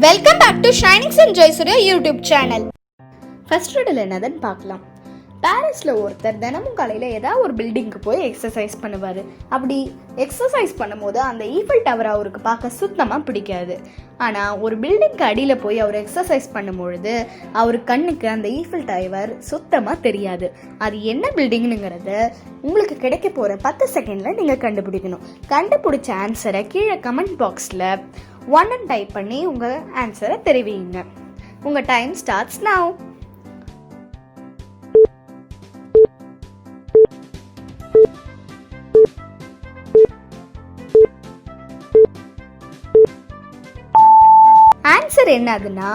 Welcome back to shining sun Jayasuriya YouTube channel. First riddle என்னதுன்னு பார்க்கலாம். பாரிஸில் ஒருத்தர் தினமும் காலையில் ஏதாவது ஒரு பில்டிங்க்கு போய் எக்ஸசைஸ் பண்ணுவார். அப்படி எக்ஸசைஸ் பண்ணும்போது அந்த ஈஃபில் டவர் அவருக்கு பார்க்க சுத்தமாக பிடிக்காது. ஆனால் ஒரு பில்டிங்க்கு அடியில் போய் அவர் எக்ஸசைஸ் பண்ணும்பொழுது அவர் கண்ணுக்கு அந்த ஈஃபில் டவர் சுத்தமாக தெரியாது. அது என்ன பில்டிங்னுங்கிறத உங்களுக்கு கிடைக்க போகிற 10 செகண்டில் நீங்கள் கண்டுபிடிக்கணும். கண்டுபிடிச்ச ஆன்சரை கீழே கமெண்ட் பாக்ஸில் 1 டைப் பண்ணி உங்கள் ஆன்சரை தெரிவிங்க. உங்கள் டைம் ஸ்டார்ட்ஸ் நவ். ஆன்சர் என்னதுன்னா,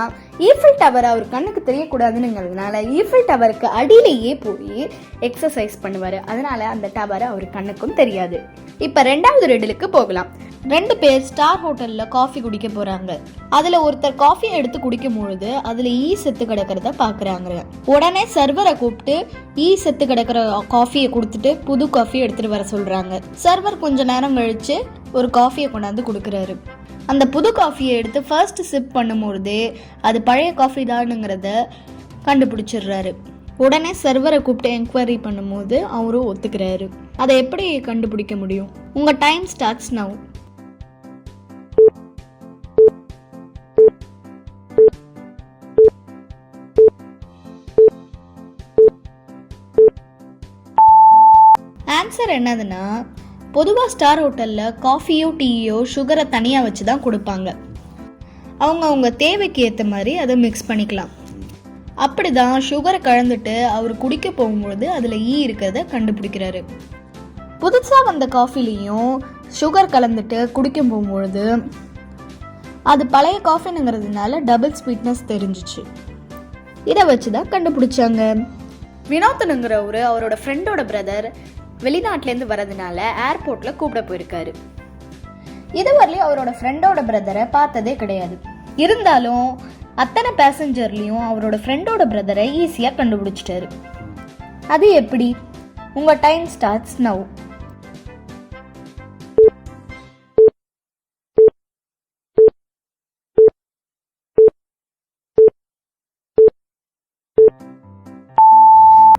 ஈஃபில் டவர் அவர் கண்ணுக்கு தெரியக்கூடாதுங்கிறதுனால ஈஃபில் டவருக்கு அடியிலேயே போய் எக்ஸசைஸ் பண்ணுவார். அதனால அந்த டவர் அவர் கண்ணுக்கும் தெரியாது. இப்போ 2வது ரெடலுக்கு போகலாம். 2 பேர் ஸ்டார் ஹோட்டலில் காஃபி குடிக்க போகிறாங்க. அதில் ஒருத்தர் காஃபியை எடுத்து குடிக்கும் பொழுது அதில் செத்து கிடக்கிறத பார்க்குறாங்க. உடனே சர்வரை கூப்பிட்டு செத்து கிடக்கிற காஃபியை கொடுத்துட்டு புது காஃபி எடுத்துகிட்டு வர சொல்கிறாங்க. சர்வர் கொஞ்ச நேரம் கழித்து ஒரு காஃபியை கொண்டாந்து கொடுக்குறாரு. அந்த புது காஃபியை எடுத்து ஃபர்ஸ்ட் சிப் பண்ணும்பொழுதே அது பழைய காஃபி தானுங்கிறத கண்டுபிடிச்சிடுறாரு. உடனே சர்வரை கூப்பிட்டு என்கொயரி பண்ணும்போது அவரும் ஒத்துக்கிறாரு. அதை எப்படி கண்டுபிடிக்க முடியும்? உங்கள் டைம் ஸ்டார்ட்ஸ் நவ். ஆன்சர் என்னதுன்னா, பொதுவாக ஸ்டார் ஹோட்டலில் காஃபியோ டீயோ சுகரை தனியாக வச்சு தான் கொடுப்பாங்க. அவங்க தேவைக்கு ஏற்ற மாதிரி அதை மிக்ஸ் பண்ணிக்கலாம். அப்படி தான் சுகரை கலந்துட்டு அவர் குடிக்க போகும்பொழுது அதில் இருக்கிறத கண்டுபிடிக்கிறாரு. புதுசாக வந்த காஃபிலையும் சுகர் கலந்துட்டு குடிக்க போகும்பொழுது அது பழைய காஃபினுங்கிறதுனால டபுள் ஸ்வீட்னஸ் தெரிஞ்சிச்சு. இதை வச்சு தான் கண்டுபிடிச்சாங்க. வினோத்னுங்கிறவர் அவரோட ஃப்ரெண்டோட பிரதர் வெளிநாட்டிலேருந்து வரதுனால ஏர்போர்ட்டில் கூப்பிட போயிருக்காரு. இதுவரையிலும் அவரோட ஃப்ரெண்டோட பிரதரை பார்த்ததே கிடையாது. இருந்தாலும் அத்தனை பேசஞ்சர்லையும் அவரோட ஃப்ரெண்டோட பிரதரை ஈஸியாக கண்டுபிடிச்சிட்டாரு. அது எப்படி? உங்கள் டைம் ஸ்டார்ட்ஸ் நவ்.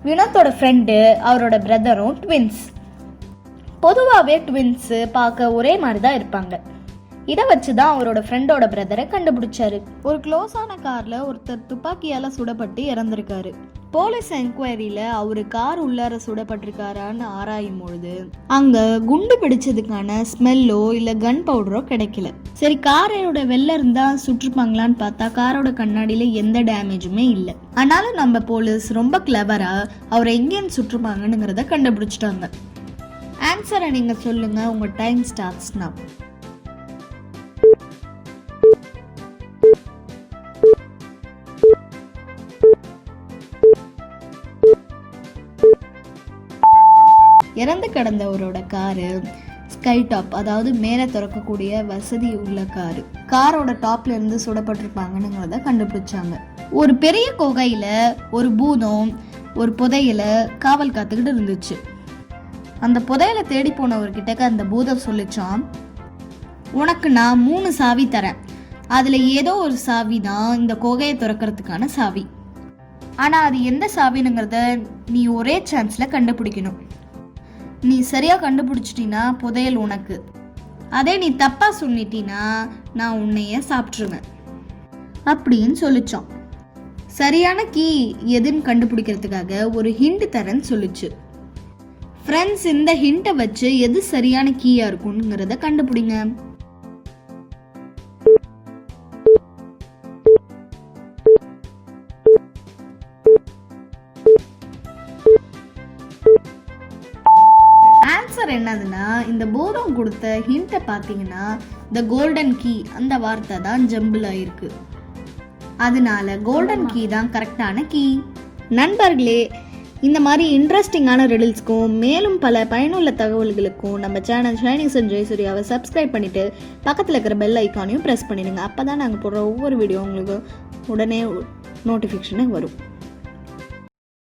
வினோத்தோட ஃப்ரெண்டு அவரோட பிரதரும் ட்வின்ஸ். பொதுவாகவே ட்வின்ஸு பார்க்க ஒரே மாதிரி தான் இருப்பாங்க. இதை வச்சு தான் அவரோட ஃப்ரெண்டோட பிரதரை கண்டுபிடிச்சாரு. ஒரு க்ளோஸான காரில் ஒருத்தர் துப்பாக்கியால் சுடப்பட்டு இறந்துருக்காரு. போலீஸ் என்கொயரியில் அவர் கார் உள்ளார சுடப்பட்டிருக்காரான்னு ஆராயும் பொழுது அங்கே குண்டு பிடிச்சதுக்கான ஸ்மெல்லோ இல்லை கன் பவுடரோ கிடைக்கல. சரி, காரோட வெளில இருந்தால் சுட்டிருப்பாங்களான்னு பார்த்தா காரோட கண்ணாடியில் எந்த டேமேஜுமே இல்லை. ஆனாலும் நம்ம போலீஸ் ரொம்ப கிளவராக அவரை எங்கேன்னு சுட்டிருப்பாங்கன்னுங்கிறத கண்டுபிடிச்சிட்டாங்க. ஆன்சரை நீங்கள் சொல்லுங்கள். உங்கள் டைம் ஸ்டார்ட்ஸ் நவ். இறந்து கிடந்தவரோட காரு ஸ்கை டாப், அதாவது மேலே திறக்கக்கூடிய வசதி உள்ள காரு. காரோட டாப்ல இருந்து சுடப்பட்டிருப்பாங்கன்னுங்கிறத கண்டுபிடிச்சாங்க. ஒரு பெரிய குகையில ஒரு பூதம் ஒரு புதையில காவல் காத்துக்கிட்டு இருந்துச்சு. அந்த புதையில தேடி போனவர்கிட்ட அந்த பூதம் சொல்லிச்சான், உனக்கு நான் 3 சாவி தரேன். அதுல ஏதோ ஒரு சாவி தான் இந்த குகையை திறக்கிறதுக்கான சாவி. ஆனா அது எந்த சாவினுங்கிறத நீ ஒரே சான்ஸ்ல கண்டுபிடிக்கணும். நீ சரியா கண்டுபிடிச்சிட்டினா புதையல் உனக்கு. அதே நீ தப்பா சொன்னிட்டினா நான் உன்னைய சாப்பிட்ருவேன் அப்படின்னு சொல்லிச்சோம். சரியான கீ எதுன்னு கண்டுபிடிக்கிறதுக்காக ஒரு ஹிண்ட் தரேன்னு சொல்லிச்சு. ஃப்ரெண்ட்ஸ், இந்த ஹிண்ட்டை வச்சு எது சரியான கீயா இருக்குங்கிறத கண்டுபிடிங்க. ஆன்சர் என்னதுன்னா, இந்த பூதம் கொடுத்த ஹிண்ட்டை பார்த்தீங்கன்னா த கோல்டன் கீ அந்த வார்த்தை தான் ஜம்பிள் ஆயிருக்கு. அதனால கோல்டன் கீ தான் கரெக்டான கீ. நண்பர்களே, இந்த மாதிரி இன்ட்ரெஸ்டிங்கான ரிடில்ஸ்க்கும் மேலும் பல பயனுள்ள தகவல்களுக்கும் நம்ம சேனல் ஷைனிங் சன் ஜெயசூர்யாவை சப்ஸ்கிரைப் பண்ணிட்டு பக்கத்தில் இருக்கிற பெல் ஐக்கானையும் ப்ரெஸ் பண்ணிடுங்க. அப்போ தான் நாங்கள் போடுற ஒவ்வொரு வீடியோ உங்களுக்கு உடனே நோட்டிஃபிகேஷனே வரும்.